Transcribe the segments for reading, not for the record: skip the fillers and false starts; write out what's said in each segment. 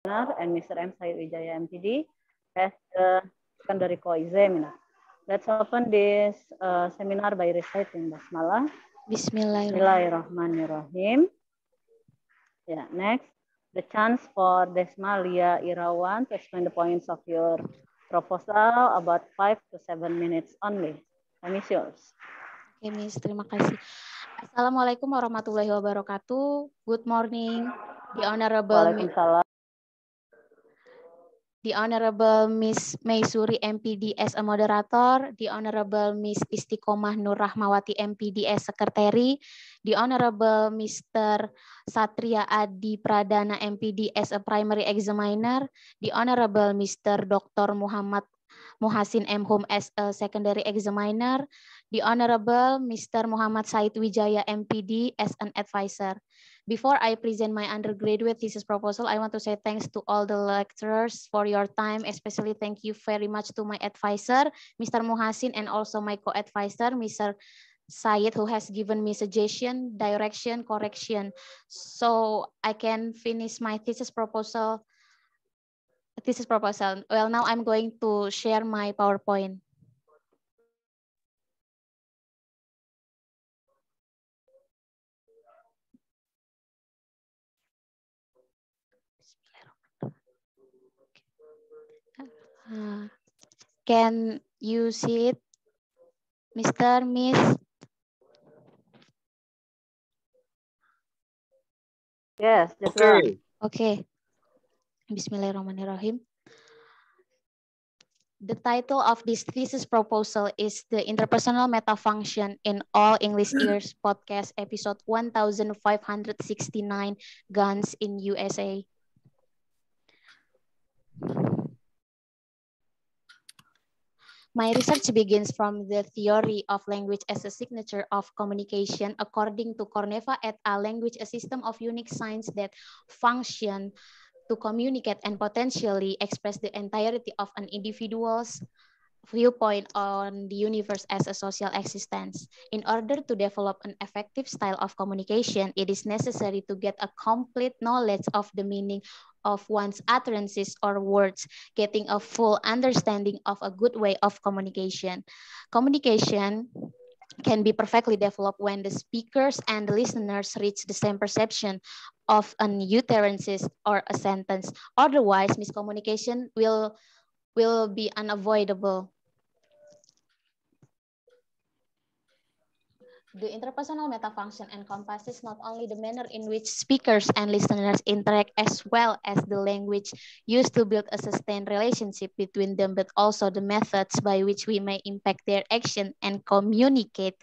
And Mr. M. Said Wijaya MPD as the secondary co-examiner. Let's open this seminar by reciting Basmalah. Bismillahirrahmanirrahim. Yeah, next, the chance for Desma Lia Irawan to explain the points of your proposal about 5 to 7 minutes only. Time is yours. Oke, Miss, terima kasih. Assalamualaikum warahmatullahi wabarakatuh. Good morning, the Honorable Miss Maisuri MPD as a moderator, the Honorable Miss Istiqomah Nur Rahmawati MPD as secretary, the Honorable Mr. Satria Adi Pradana MPD as a primary examiner, the Honorable Mr. Dr. Muhammad Muhasin M. Hum as a secondary examiner, the Honorable Mr. Muhammad Said Wijaya MPD as an advisor. Before I present my undergraduate thesis proposal, I want to say thanks to all the lecturers for your time, especially thank you very much to my advisor, Mr. Muhasin, and also my co-advisor, Mr. Syed, who has given me suggestion, direction, correction, so I can finish my thesis proposal. Well, now I'm going to share my PowerPoint. Can you see it, Mr. Miss? Yes, just okay. Okay. Bismillahirrahmanirrahim. The title of this thesis proposal is The Interpersonal Metafunction in All English Ears Podcast, episode 1569, Guns in USA. My research begins from the theory of language as a signature of communication. According to Corneva et al., language a system of unique signs that function to communicate and potentially express the entirety of an individual's viewpoint on the universe as a social existence. In order to develop an effective style of communication, it is necessary to get a complete knowledge of the meaning of one's utterances or words, getting a full understanding of a good way of communication. Communication can be perfectly developed when the speakers and the listeners reach the same perception of an utterances or a sentence. Otherwise, miscommunication will be unavoidable. The interpersonal metafunction encompasses not only the manner in which speakers and listeners interact as well as the language used to build a sustained relationship between them, but also the methods by which we may impact their action and communicate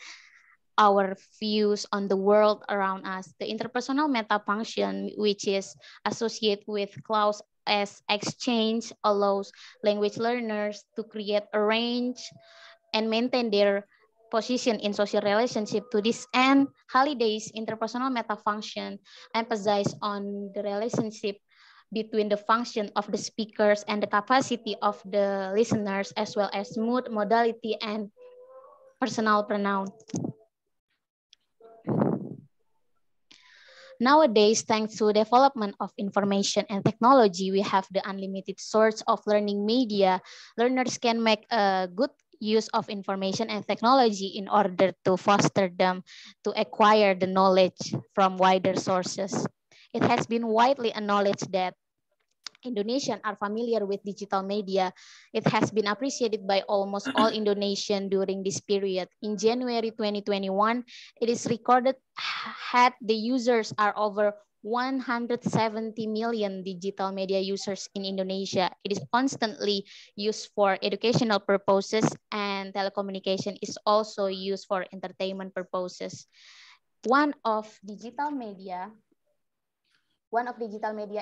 our views on the world around us. The interpersonal metafunction, which is associated with clause as exchange, allows language learners to create, arrange, and maintain their position in social relationship. To this end, Halliday's interpersonal metafunction emphasizes on the relationship between the function of the speakers and the capacity of the listeners, as well as mood, modality, and personal pronoun. Nowadays, thanks to development of information and technology, we have the unlimited source of learning media. Learners can make a good use of information and technology in order to foster them to acquire the knowledge from wider sources. It has been widely acknowledged that Indonesians are familiar with digital media. It has been appreciated by almost all Indonesians during this period. In January 2021, it is recorded that the users are over 170 million digital media users in Indonesia. It is constantly used for educational purposes, and telecommunication is also used for entertainment purposes. One of digital media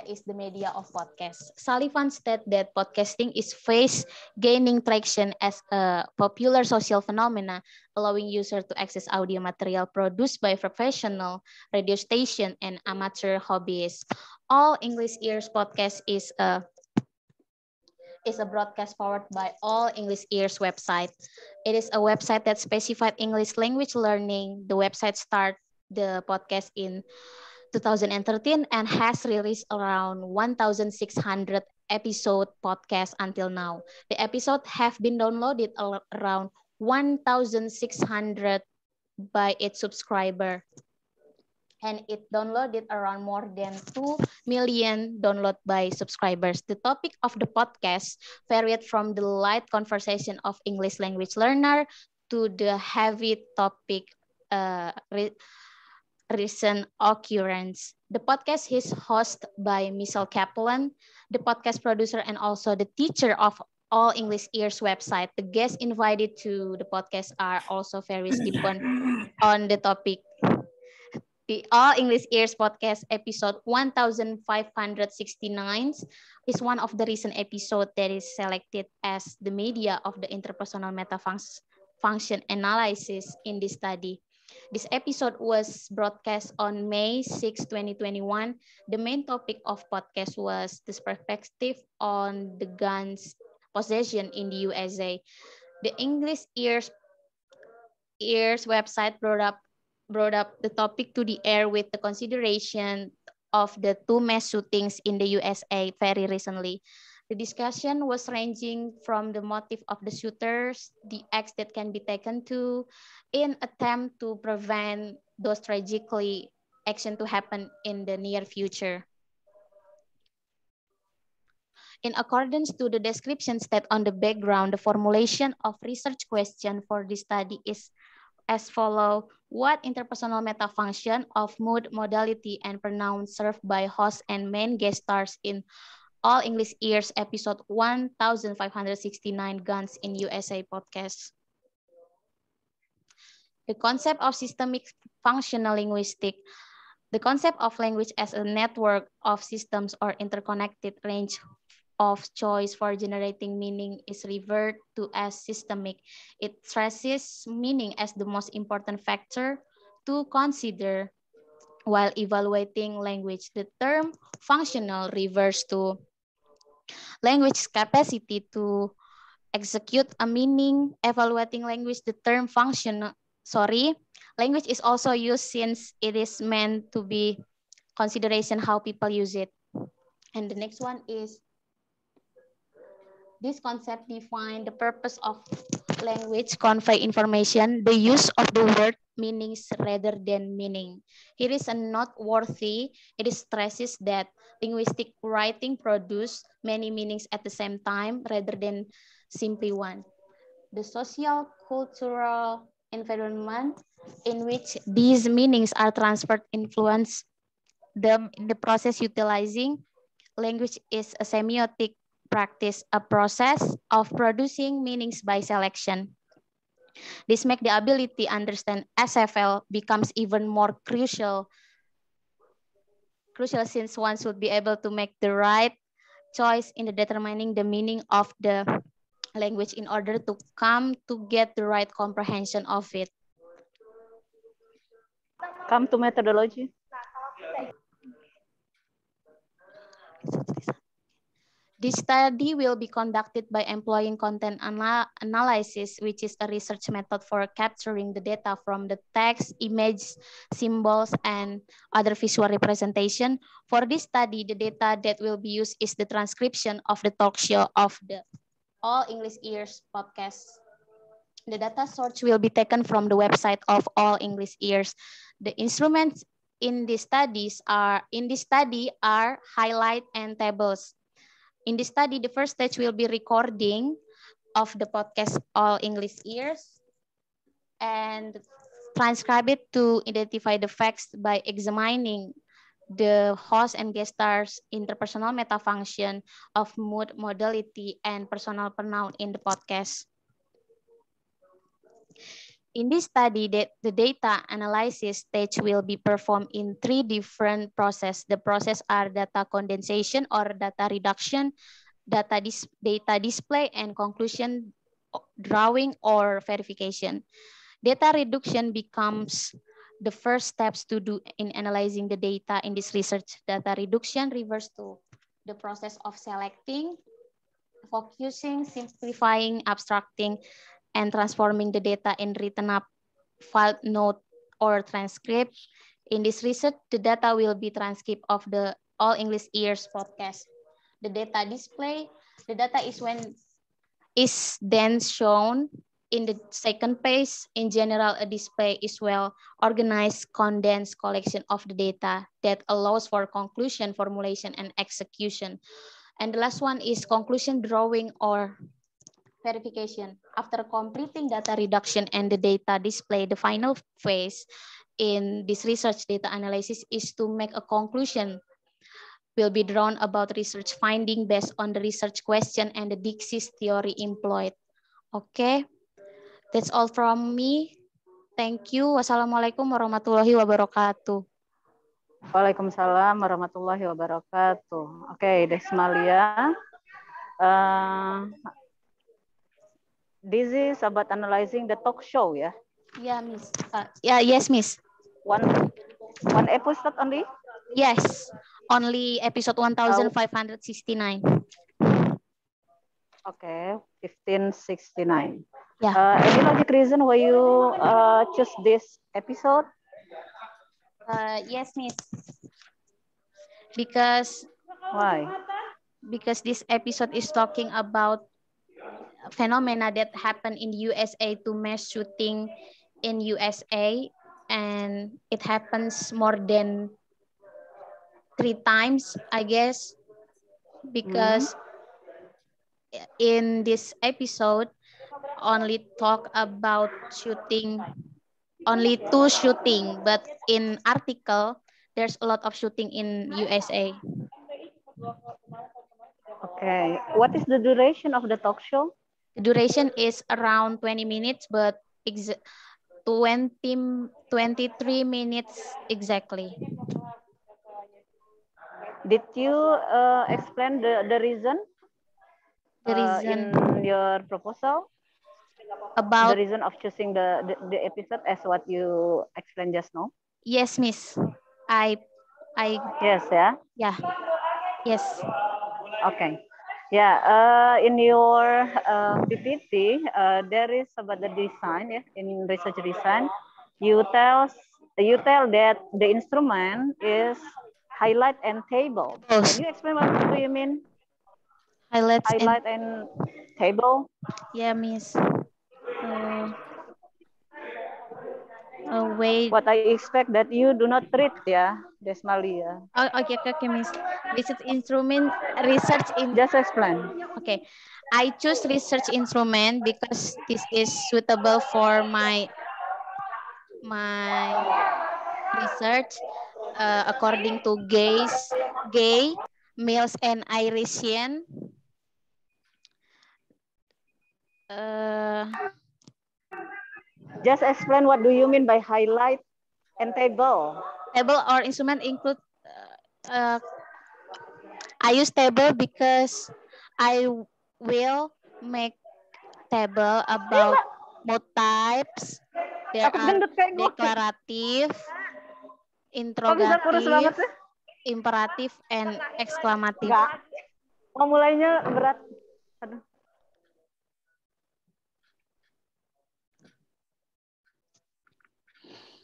is the media of podcast. Sullivan stated that podcasting is fast gaining traction as a popular social phenomena, allowing users to access audio material produced by professional radio station and amateur hobbyists. All English Ears podcast is a broadcast powered by All English Ears website. It is a website that specifies English language learning. The website started the podcast in 2013 and has released around 1,600 episode podcast until now. The episode have been downloaded around 1,600 by its subscriber, and it downloaded around more than 2 million download by subscribers. The topic of the podcast varied from the light conversation of English language learner to the heavy topic recent occurrence. The podcast is hosted by Michelle Kaplan, the podcast producer and also the teacher of All English Ears website. The guests invited to the podcast are also varies depend on the topic. The All English Ears podcast episode 1569 is one of the recent episodes that is selected as the media of the interpersonal meta function analysis in this study. This episode was broadcast on May 6, 2021. The main topic of podcast was this perspective on the guns possession in the USA. The English Ears website brought up the topic to the air with the consideration of the two mass shootings in the USA very recently. The discussion was ranging from the motive of the shooters, the acts that can be taken to, in attempt to prevent those tragically action to happen in the near future. In accordance to the descriptions that on the background, the formulation of research question for this study is as follow: what interpersonal meta function of mood, modality, and pronoun served by host and main guest stars in All English Ears episode 1569 Guns in USA podcast? The concept of systemic functional linguistic. The concept of language as a network of systems or interconnected range of choice for generating meaning is referred to as systemic. It stresses meaning as the most important factor to consider while evaluating language. The term functional refers to language capacity to execute a meaning. Evaluating language, the term language is also used since it is meant to be consideration how people use it. And the next one is, this concept defines the purpose of language, convey information, the use of the word meanings rather than meaning. Here is a noteworthy, it stresses that linguistic writing produce many meanings at the same time rather than simply one. The social cultural environment in which these meanings are transferred influence them in the process. Utilizing language is a semiotic practice, a process of producing meanings by selection. This makes the ability to understand SFL becomes even more crucial since one should be able to make the right choice in determining the meaning of the language in order to come to get the right comprehension of it. Come to methodology. This study will be conducted by employing content analysis, which is a research method for capturing the data from the text, image, symbols, and other visual representation. For this study, the data that will be used is the transcription of the talk show of the All English Ears podcast. The data source will be taken from the website of All English Ears. The instruments in this study are highlight and tables. In this study, the first stage will be recording of the podcast All English Ears and transcribe it to identify the facts by examining the host and guest stars interpersonal meta function of mood, modality, and personal pronoun in the podcast. In this study, the data analysis stage will be performed in 3 different processes. The process are data condensation or data reduction, data display, and conclusion drawing or verification. Data reduction becomes the first steps to do in analyzing the data in this research. Data reduction refers to the process of selecting, focusing, simplifying, abstracting, and transforming the data in written up file, note, or transcript. In this research, the data will be transcript of the All English Ears podcast. The data display, the data is then shown in the second page. In general, a display is well organized, condensed collection of the data that allows for conclusion, formulation, and execution. And the last one is conclusion drawing or verification. After completing data reduction and the data display, the final phase in this research data analysis is to make a conclusion will be drawn about research finding based on the research question and the Dixis theory employed. Okay, that's all from me. Thank you. Wassalamualaikum warahmatullahi wabarakatuh. Waalaikumsalam warahmatullahi wabarakatuh. Oke, Desmalia. This is about analyzing the talk show, ya? Yeah, Miss. Yes, Miss. One episode only? Yes, only episode 1569. Okay, 1569. Yeah. Any logic reason why you choose this episode? Yes, Miss. Because Why? Because this episode is talking about phenomena that happen in USA to mass shooting in USA, and it happens more than 3 times, I guess, because in this episode only talk about shooting, only 2 shooting, but in article there's a lot of shooting in USA. Okay, what is the duration of the talk show? The duration is around 20 minutes, but 23 minutes exactly. Did you explain the reason? The reason in your proposal? about the reason of choosing the episode as what you explained just now? Yes, Miss. I Yes, yeah. Yeah. Yes. Okay. Yeah, in your PPT, there is about the design, yeah, in research design, you tell that the instrument is highlight and table. Can you explain what do you mean? Highlight and table? Yeah, Miss. Wait. What I expect that you do not read, yeah, Desmalia. Oh, okay, Miss. Research instrument, research in. Just explain. Okay, I choose research instrument because this is suitable for my research according to Gay, Mills, and Irisian. Just explain what do you mean by highlight and table. Table or instrument include. I use table because I will make table about mood types. There are declarative, interrogative, imperatif, and exclamative. Mau mulainya berat. Aduh.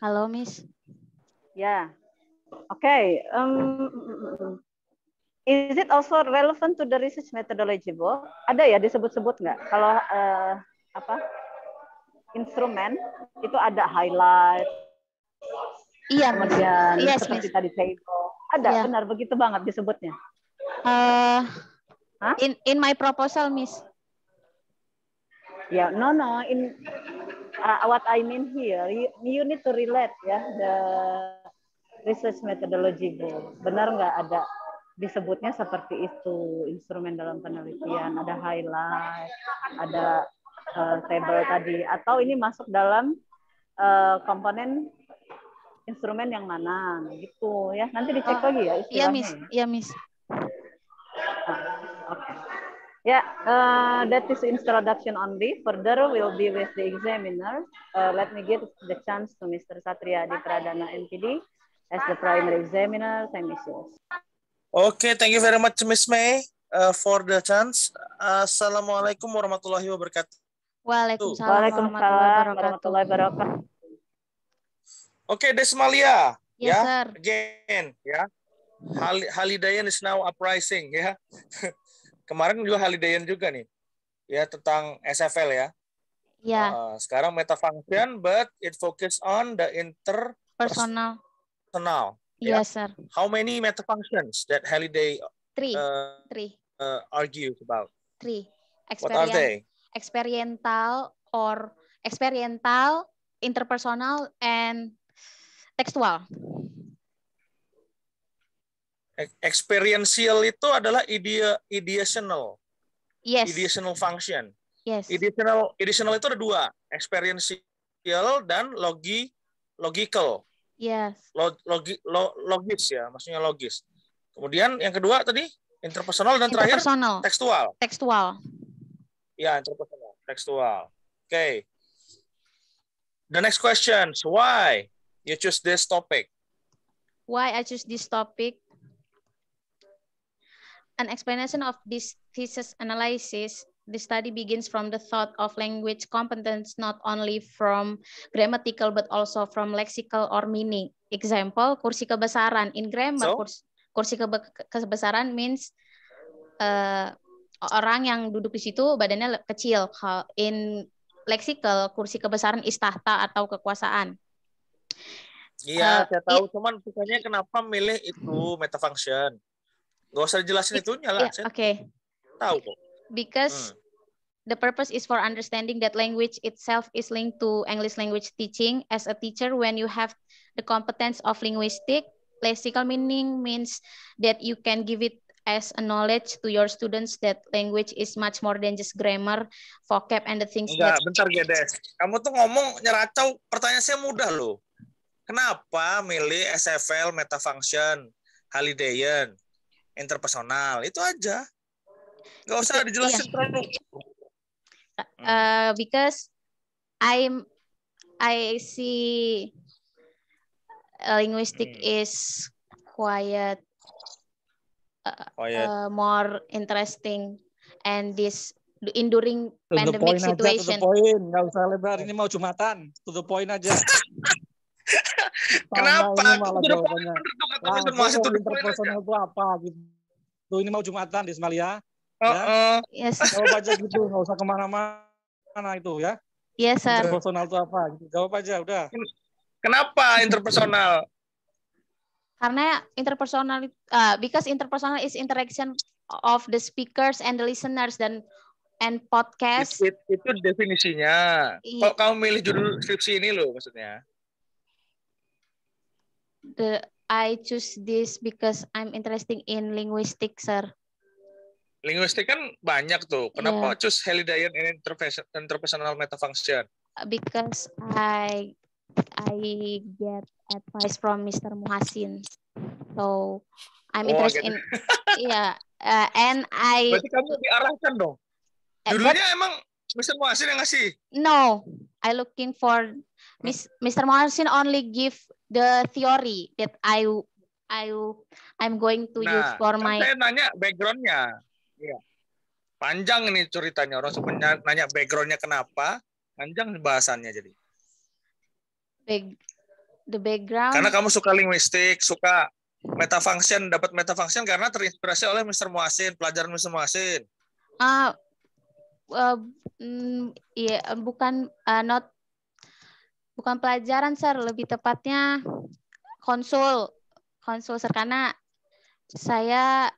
Halo, Miss. Ya. Okay. Is it also relevant to the research methodology, Bo? Ada ya disebut-sebut nggak? Kalau apa? Instrumen itu ada highlight. Iya, kemudian yes, seperti Miss. Tadi table. Ada, yeah. Benar begitu banget disebutnya. In my proposal, Miss. Yeah, no. In what I mean here, you need to relate ya, the research methodology, Bu. Benar nggak ada disebutnya seperti itu instrumen dalam penelitian, ada highlight, ada table tadi, atau ini masuk dalam komponen instrumen yang mana, gitu ya. Nanti dicek lagi ya istilahnya. Iya, Miss. Iya, Miss. Okay. Yeah, that is introduction only. Further will be with the examiner. Let me give the chance to Mr. Satria Adi Pradana, MPD, as the primary examiner. Thank you. Okay, thank you very much, Miss May, for the chance. Assalamualaikum warahmatullahi wabarakatuh. Waalaikumsalam warahmatullahi wabarakatuh. Okay, Desmalia. Yes, Ya, sir. again, ya. Halidayan is now uprising, ya. Kemarin juga Halidayan juga nih, ya tentang SFL ya. Yeah. Sekarang meta function, but it focus on the Personal. interpersonal. Yes, Ya. sir. How many meta functions that Halliday Three. argues about? Three. What are they? Experiential, interpersonal, and textual. Experiential itu adalah ideational. Yes. Ideational function. Yes. Ideational itu ada dua, experiential dan logical. Yes. Logis ya, maksudnya logis. Kemudian yang kedua tadi interpersonal dan terakhir tekstual. Tekstual. Ya, interpersonal, tekstual. Okay. The next question, why you choose this topic? Why I choose this topic? An explanation of this thesis analysis, the study begins from the thought of language competence, not only from grammatical, but also from lexical or meaning. Example, kursi kebesaran. In grammar, kursi kebesaran means orang yang duduk di situ badannya kecil. In lexical, kursi kebesaran is tahta atau kekuasaan. Iya, saya tahu. Cuman bukannya kenapa milih itu meta function? Gak usah dijelasin itunya lah. Okay. Tahu kok. Because the purpose is for understanding that language itself is linked to English language teaching. As a teacher, when you have the competence of linguistic, lexical meaning means that you can give it as a knowledge to your students that language is much more than just grammar, vocab, and the things Enggak, bentar Gedes. Kamu tuh ngomong nyeracau, pertanyaan saya mudah loh. Kenapa milih SFL, meta function, Halidayan, interpersonal? Itu aja. Nggak usah dijelasin terlalu. Because I see linguistic is quite more interesting and this during pandemic situation. To the point, nggak usah lebar. Ini mau Jumatan, to the point aja. Kenapa? Langsung interpersonal itu apa gitu. Tuh ini mau Jumatan di Ismalia. Yes. Jawab aja gitu, nggak usah kemana-mana itu ya. Yes, sir. Interpersonal itu apa? Gitu. Jawab aja, udah. Kenapa interpersonal? Karena interpersonal, because interpersonal is interaction of the speakers and the listeners and podcast. Itu definisinya. Kok kamu milih judul skripsi ini loh maksudnya? I choose this because I'm interested in linguistic, sir. Linguistik kan banyak tuh. Kenapa choose Halidayan and interpersonal meta function? Because I get advice from Mr. Muhasin. So I'm interested in and I. Berarti kamu diarahkan dong. Judulnya emang Mr. Muhasin yang ngasih? No, I looking for Mr. Muhasin only give the theory that I'm going to use for my. Saya nanya backgroundnya. Ya. Panjang ini ceritanya. Orang sebenarnya nanya backgroundnya kenapa, panjang bahasannya jadi. The background. Karena kamu suka linguistik, suka meta function, dapat meta function karena terinspirasi oleh Mr. Muhasin, pelajaran Mr. Muhasin. Bukan pelajaran, sir, lebih tepatnya konsul sir, karena saya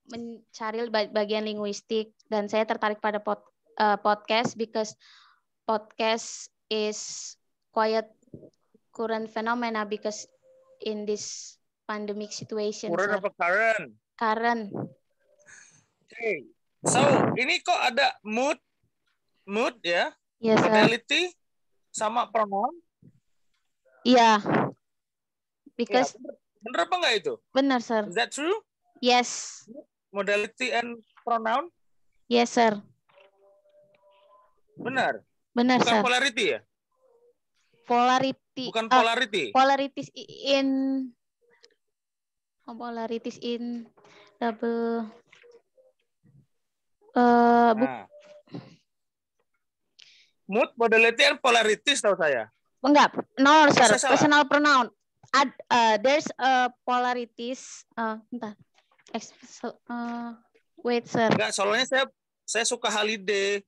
mencari bagian linguistik dan saya tertarik pada podcast because podcast is quite current phenomena because in this pandemic situation. Current apa current? Current. Okay. So, ini kok ada mood ya? Yes, modality sama pronoun? Iya. Because bener apa enggak itu? Benar, sir. Is that true? Yes. Modality and pronoun? Yes, sir. Benar. Benar, Bukan sir. polarity ya? Polarity. Bukan polarity. Polarities in double. Mood, modality, and polarities tahu saya. Enggak. No, sir. Personal pronoun. There's a polarities. Bentar. Wait, sir. Enggak, soalnya saya suka holiday.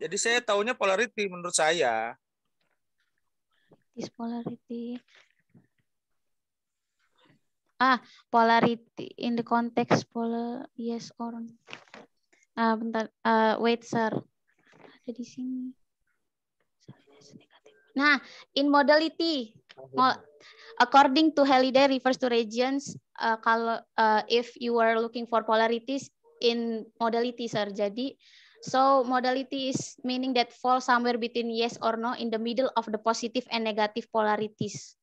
Jadi saya taunya polarity menurut saya. This polarity. Polarity in the context polar yes or no. Bentar. Wait, sir. Ada di sini. Nah, in modality, according to Halliday refers to regions. Kalau if you are looking for polarities in modality, sir. Jadi, so modality is meaning that fall somewhere between yes or no in the middle of the positive and negative polarities.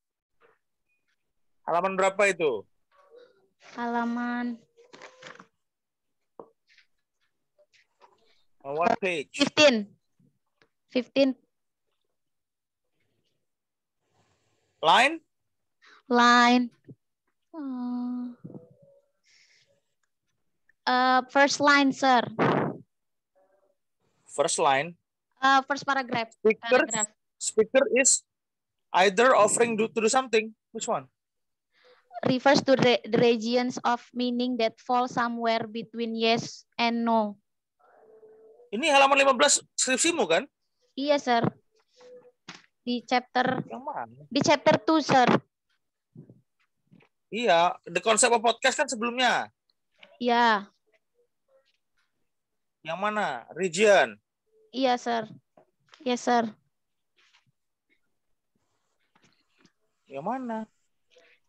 Halaman berapa itu? Halaman What page? 15. Line? First line, sir. First line. First paragraph. Speaker is either offering to do something. Which one? Refers to the regions of meaning that fall somewhere between yes and no. Ini halaman 15 skripsimu kan? Iya, sir. Di chapter yang mana? Di chapter 2, sir. Iya, the concept of podcast kan sebelumnya. Iya. Yang mana? Region. Iya, sir. Yes, sir. Yang mana?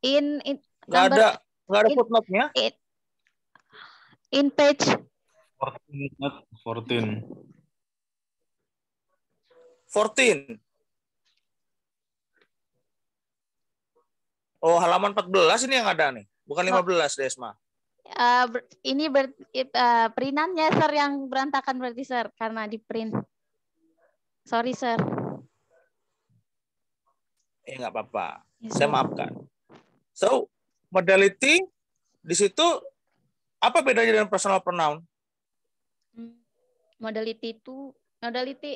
Nggak ada footnote-nya. In page 14. 14. Oh, halaman 14 ini yang ada nih. Bukan 15, Desma. Ini perintannya, sir, yang berantakan berarti, sir. Karena di print. Sorry, sir. Nggak apa-apa. Yes, saya maafkan. So, modality di situ apa bedanya dengan personal pronoun? Modality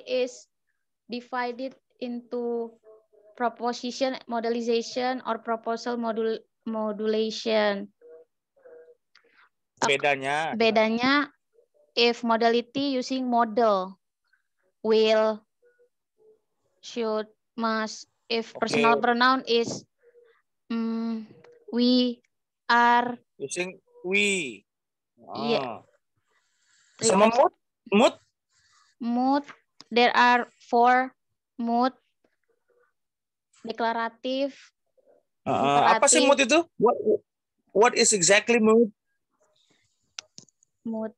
is divided into proposition modalization or proposal modulation. Bedanya if modality using model, will, should, must. If personal pronoun is we, are. Using we. Yeah. Sama mood? Mood. There are 4 mood. Deklaratif. Apa sih mood itu? What is exactly mood? Mood.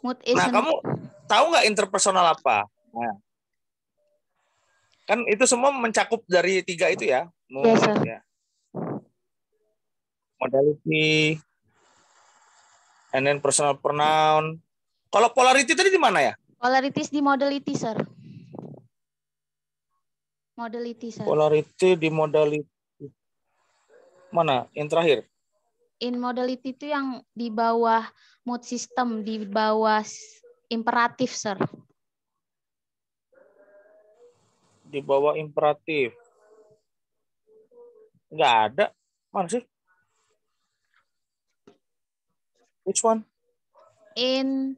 Mood is kamu tahu nggak interpersonal apa? Nah, kan itu semua mencakup dari 3 itu ya. Mood, yes, ya. Modality, and then personal pronoun. Kalau polarity tadi di mana ya? Polarities di modality, sir. Modality, sir. Polarity di modality. Mana? Yang terakhir? In modality itu yang di bawah mood system, di bawah imperatif, sir. Di bawah imperatif. Nggak ada. Mana sih? Which one? In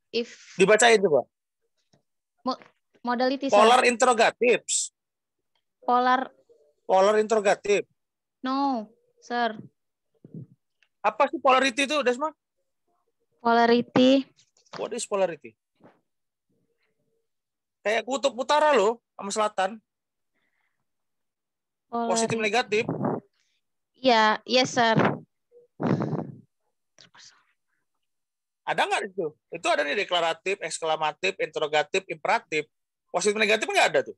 if dibacain coba. Modality, polar sir. interrogatives. Polar interrogative. No, sir. Apa sih polarity itu, Desma? Polarity. What is polarity? Kayak kutub utara loh, sama selatan. Positif negatif. Iya, yes, sir. Ada nggak itu? Itu ada nih deklaratif, eksklamatif, interrogatif, imperatif. Positif negatif nggak ada tuh.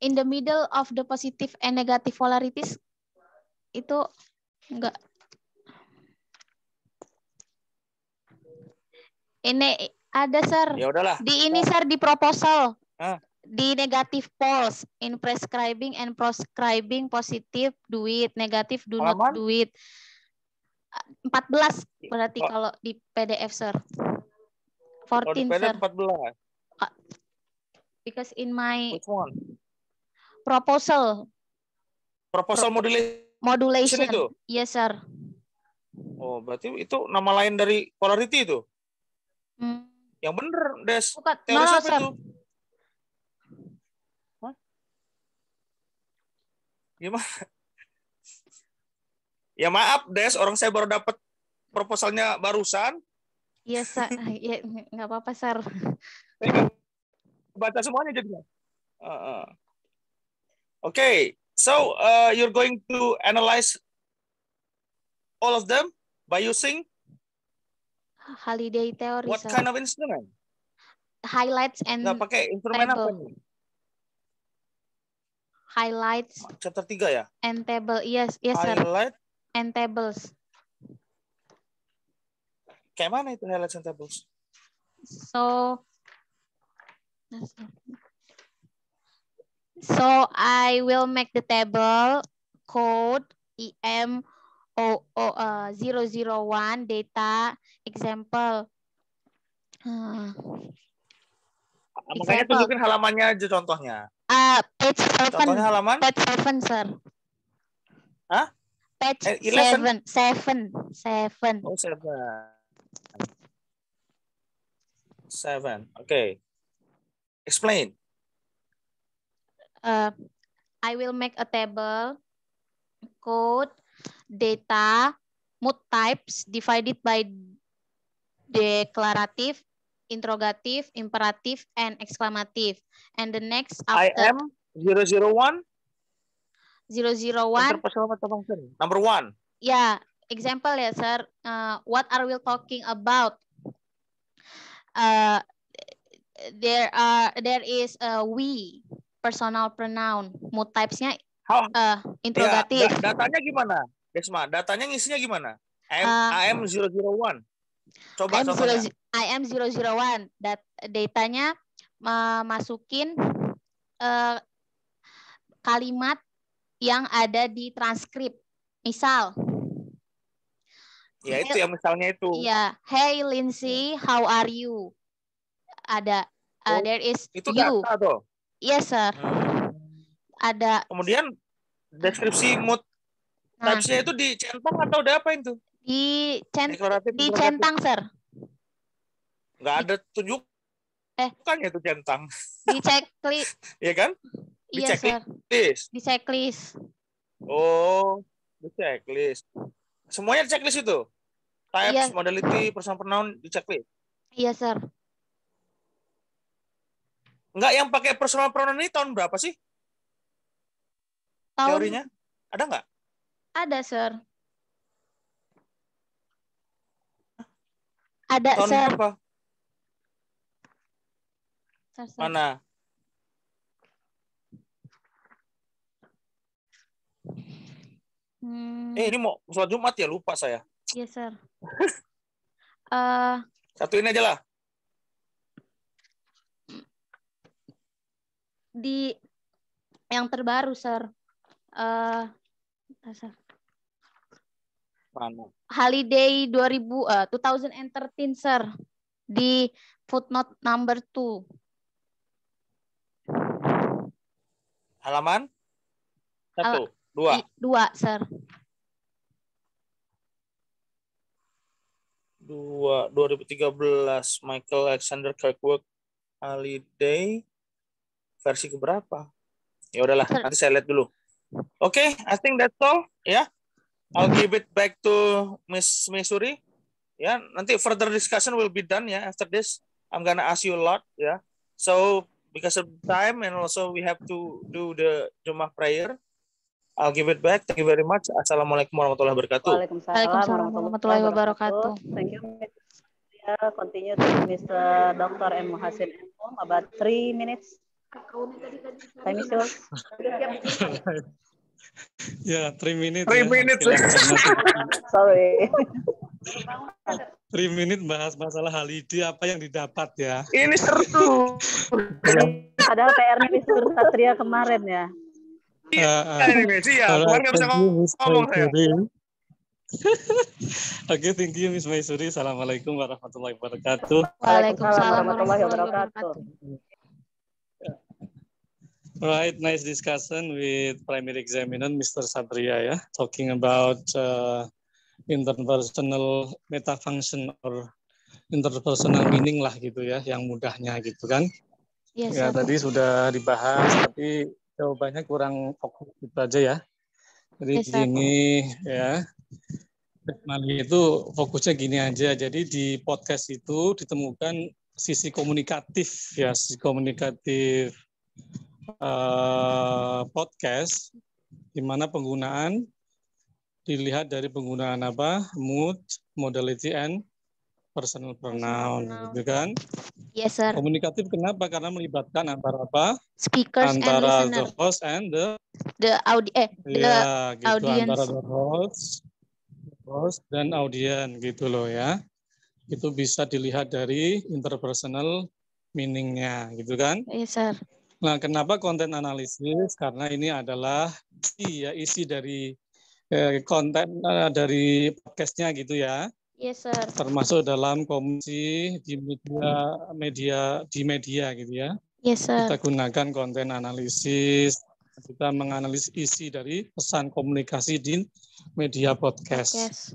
In the middle of the positive and negative polarities itu enggak. Ini ada, sir. Ya udahlah. Di ini, sir, di proposal. Di negative poles in prescribing and proscribing positive do it, negative do not do it. 14 berarti kalau di PDF, sir. Kalau 14, dependent sir. 14. Because in my Which one? proposal Modulation itu? Yes, sir. Oh, berarti itu nama lain dari polarity itu? Hmm. Yang bener, Des. Bukan. Teori No, siapa sir. itu? Hah? Gimana? Ya maaf, Des. Orang saya baru dapat proposalnya barusan. Yes, sir. Ya, nggak apa-apa, sir. Saya nggak baca semuanya jadinya. Okay. So, you're going to analyze all of them by using Holiday theory, what sir. kind of instrument? Highlights and Nggak pakai instrumen apa table. nih? Highlights Chapter 3 ya? and table. Yes, sir. Highlight. And tables. Kayak mana itu highlights and tables? So I will make the table code EM001 data example. Makanya tunjukin halamannya aja contohnya. Page 7. Contohnya halaman? Page 7, sir. Hah? Page 11? 7. Oh, 7. 7. Okay. Explain. I will make a table code data mood types divided by declarative, interrogative, imperative, and exclamative. And the next after IM 001 001 interpersonal meta function. Number 1. Yeah, example ya, sir. What are we talking about? There is a we personal pronoun. Mood types-nya interrogative. Ya, datanya gimana? Desma, datanya ngisinya gimana? IM 001. Coba contohnya. IM 001. Datanya masukin kalimat yang ada di transkrip. Misal. Ya itu yang misalnya itu. Iya. Hey Lindsay, how are you? Ada. There is itu you. Data tuh. Yes, sir. Ada. Kemudian deskripsi mood types-nya itu dicentang atau udah apa itu? Dicentang, sir. Nggak ada tunjukannya itu centang. Di checklist. Iya kan? Di Iya, checklist. Di checklist. Oh, di checklist. Semuanya di checklist itu? Types, modality, personal pronoun di checklist? Iya, sir. Enggak, yang pakai personal pronoun ini tahun berapa sih? Teorinya? Ada nggak? Ada, sir. Ada, tahun sir. Berapa? Sir. Mana? Ini mau sholat Jumat ya, lupa saya. Iya, sir. Satuin aja lah. Di yang terbaru, sir. Mana? Holiday 2013, sir. Di footnote number 2. Halaman? 1, 2. 2, sir. 2013 Michael Alexander Kirkwood Holiday versi keberapa? Ya udahlah, nanti saya lihat dulu. Okay, I think that's all. Ya, I'll give it back to Miss Missouri. Ya, nanti further discussion will be done ya after this. I'm gonna ask you a lot ya. So because of time and also we have to do the Jumat prayer. I'll give it back. Thank you very much. Assalamualaikum warahmatullahi wabarakatuh. Waalaikumsalam warahmatullahi wabarakatuh. Thank you, Mr. Continue to Mr. Dr. M. Hasin about 3 minutes. Time is yours. Ya, 3 minutes. 3 minutes. Sorry. 3 minutes bahas masalah holiday apa yang didapat ya. Ini seru. Padahal PR-nya Mr. Satria kemarin ya. Ini sih ya, kemarin nggak bisa ngomong saya. Oke, thank you Miss Maisuri. Assalamualaikum warahmatullahi wabarakatuh. Waalaikumsalam warahmatullahi wabarakatuh. Right, nice discussion with primary examiner Mr. Satria ya, talking about interpersonal meta function or interpersonal meaning lah gitu ya, yang mudahnya gitu kan. Yes, Ya sir. tadi sudah dibahas, tapi jawabannya kurang fokus gitu aja ya. Jadi Yes, di sir. sini ya, Mali itu fokusnya gini aja. Jadi di podcast itu ditemukan sisi komunikatif ya, sisi komunikatif podcast, di mana penggunaan dilihat dari penggunaan apa, mood, modality, and personal pronoun, gitu kan? Yes, sir. Komunikatif kenapa? Karena melibatkan antara apa? Speakers and Antara listener. the host and the The gitu, audience. antara the host dan audien gitu loh ya. Itu bisa dilihat dari interpersonal meaning-nya gitu kan? Yes, sir. Nah, kenapa konten analisis? Karena ini adalah isi dari konten dari podcastnya gitu ya. Yes, sir. Termasuk dalam komisi di media gitu ya. Yes, sir. Kita gunakan konten analisis. Kita menganalisis isi dari pesan komunikasi di media podcast. Yes.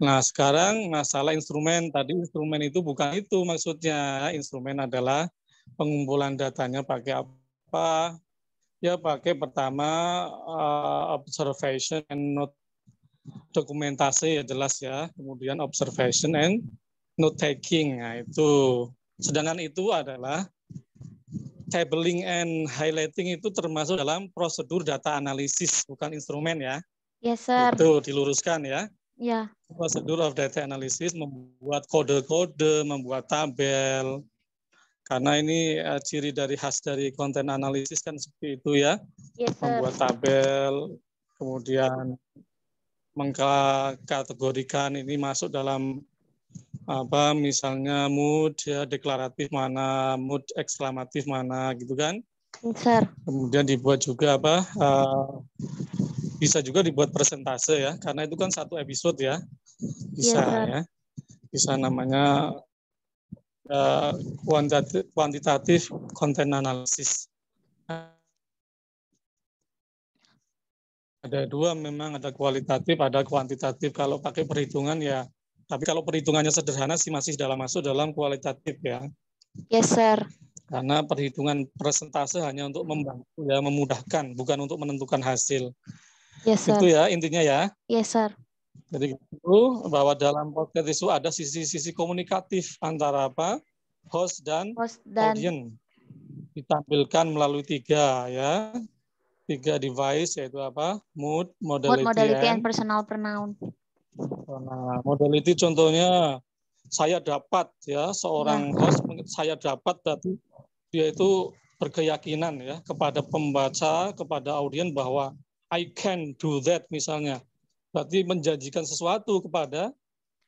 Nah, sekarang masalah instrumen. Tadi instrumen itu bukan itu maksudnya. Instrumen adalah pengumpulan datanya pakai apa? Ya pakai pertama observation and note, dokumentasi ya jelas ya. Kemudian observation and note taking. Nah, itu. Sedangkan itu adalah tabling and highlighting itu termasuk dalam prosedur data analisis, bukan instrumen ya. Yes, sir. Itu diluruskan ya. Ya. Prosedur of data analysis membuat kode-kode, membuat tabel. Karena ini ciri dari khas dari konten analisis kan seperti itu ya. Yes, sir. Membuat tabel, kemudian mengkategorikan ini masuk dalam apa misalnya mood ya, deklaratif mana, mood ekslamatif mana gitu kan. Yes, sir. Kemudian dibuat juga apa bisa juga dibuat persentase ya, karena itu kan satu episode ya. Bisa Yes, ya. Bisa namanya kuantitatif konten analisis. Ada dua memang, ada kualitatif, ada kuantitatif. Kalau pakai perhitungan ya, tapi kalau perhitungannya sederhana sih masih masuk dalam kualitatif ya. Yes, sir. Karena perhitungan persentase hanya untuk membantu ya, memudahkan, bukan untuk menentukan hasil. Yes, sir. Itu ya intinya ya. Yes, sir. Jadi itu bahwa dalam podcast itu ada sisi-sisi komunikatif antara apa? Host dan audience. Ditampilkan melalui 3 ya. 3 device yaitu apa? Mood, modality and personal pronoun. Nah, modality contohnya saya dapat ya, seorang host saya dapat berarti dia itu berkeyakinan ya kepada pembaca, kepada audiens bahwa I can do that misalnya. Berarti menjanjikan sesuatu kepada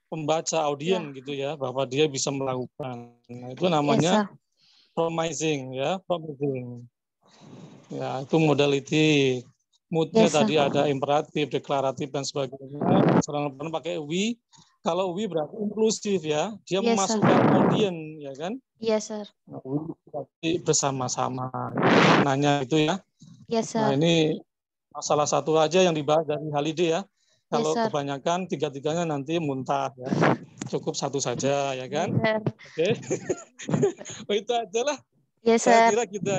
pembaca audiens gitu ya, bahwa dia bisa melakukan. Nah, itu namanya promising ya, promising. Ya, itu modality. Moodnya tadi ada imperatif, deklaratif dan sebagainya. Seorang pakai we. Kalau we berarti inklusif ya, dia memasukkan audiens ya kan? Yes, sir. Nah, we berarti bersama-sama. Nanya itu ya. Yes, sir. Nah, ini salah satu aja yang dibahas dari Halide ya. Kalau kebanyakan 3-3-nya nanti muntah ya. Cukup 1 saja ya kan? Oke. Itu aja lah. Yes, sir. Saya kira kita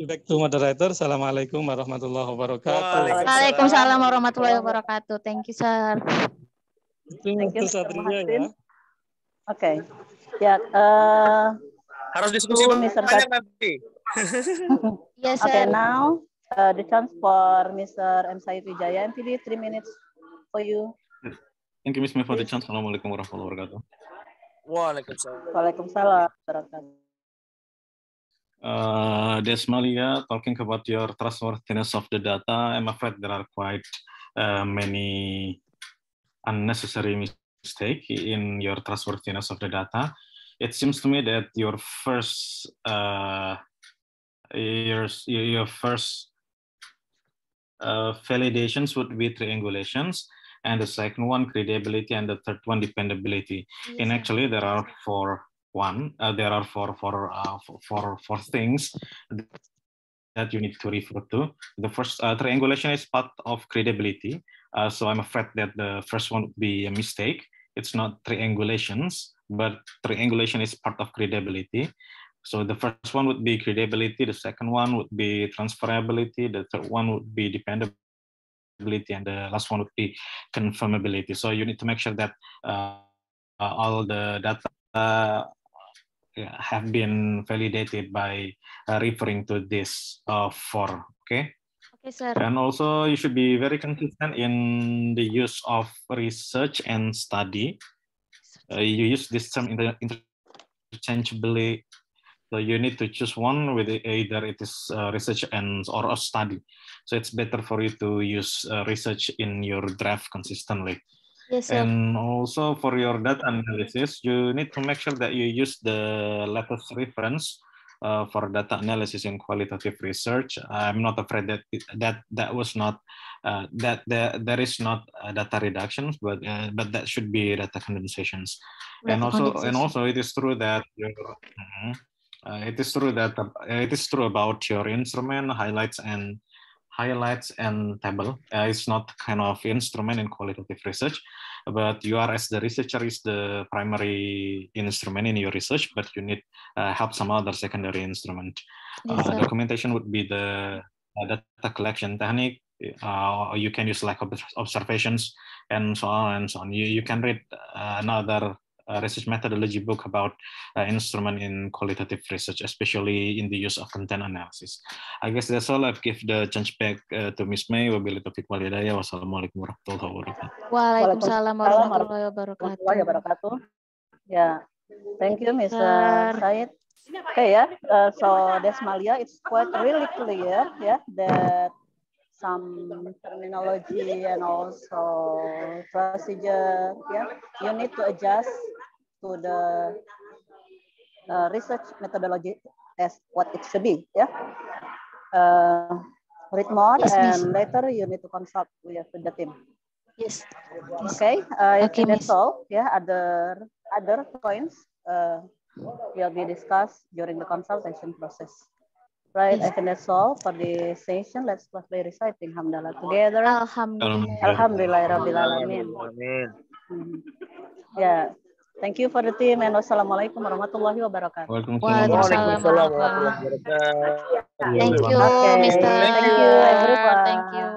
back to moderator. Assalamualaikum warahmatullahi wabarakatuh. Waalaikumsalam warahmatullahi wabarakatuh. Thank you, sir. Thank you, Satria ya. Oke. Ya, harus diskusi banyak nanti. Yes, sir. Okay, now the chance for Mr. M. Said Wijaya, MPD, 3 minutes for you. Thank you, Ms. May, for the chance. Assalamualaikum warahmatullahi wabarakatuh. Waalaikumsalam warahmatullahi Desmalia, talking about your trustworthiness of the data, I'm afraid there are quite many unnecessary mistakes in your trustworthiness of the data. It seems to me that your first validations would be triangulations, and the second one credibility, and the third one dependability. Yes, And sir. actually, there are four things that you need to refer to. The first, triangulation is part of credibility. So I'm afraid that the first one would be a mistake. It's not triangulations, but triangulation is part of credibility. So the first one would be credibility, the second one would be transferability, the third one would be dependability, and the last one would be confirmability. So you need to make sure that all the data have been validated by referring to this four. Okay. Okay, sir. And also you should be very consistent in the use of research and study. You use this term interchangeably. So you need to choose one with either it is research or a study. So it's better for you to use research in your draft consistently. Yes, sir. And also for your data analysis, you need to make sure that you use the latest reference for data analysis in qualitative research. I'm not afraid that that was not there is not data reductions, but that should be data condensations. And also it is true that it is true about your instrument highlights and table. It's not kind of instrument in qualitative research, but you are, as the researcher, is the primary instrument in your research, but you need help some other secondary instrument. Yes, sir. Documentation would be the data collection technique. You can use like observations and so on and so on. You can read another research methodology book about instrument in qualitative research, especially in the use of content analysis. I guess that's all. I've give the chance back to Miss May. Wabillahi taufiq wal hidayah. Wassalamualaikum warahmatullahi wabarakatuh. Waalaikumsalam warahmatullahi wabarakatuh. Yeah, thank you, Mr. Said. Okay, yeah. So Desmalia, it's quite really clear, yeah, that some terminology and also procedure, yeah, you need to adjust to the research methodology as what it should be, yeah. Read more, yes, and later you need to consult with the team. Yes. Okay, I think that's all. Yeah, other points will be discussed during the consultation process. Right, I think that's all for the session. Let's close by reciting Hamdalah together. Alhamdulillah. Rabbil Alamin. Yeah, thank you for the team, and wassalamualaikum warahmatullahi wabarakatuh. Waalaikumsalam warahmatullahi wabarakatuh. Thank you, Mr. Thank you, everyone. Thank you.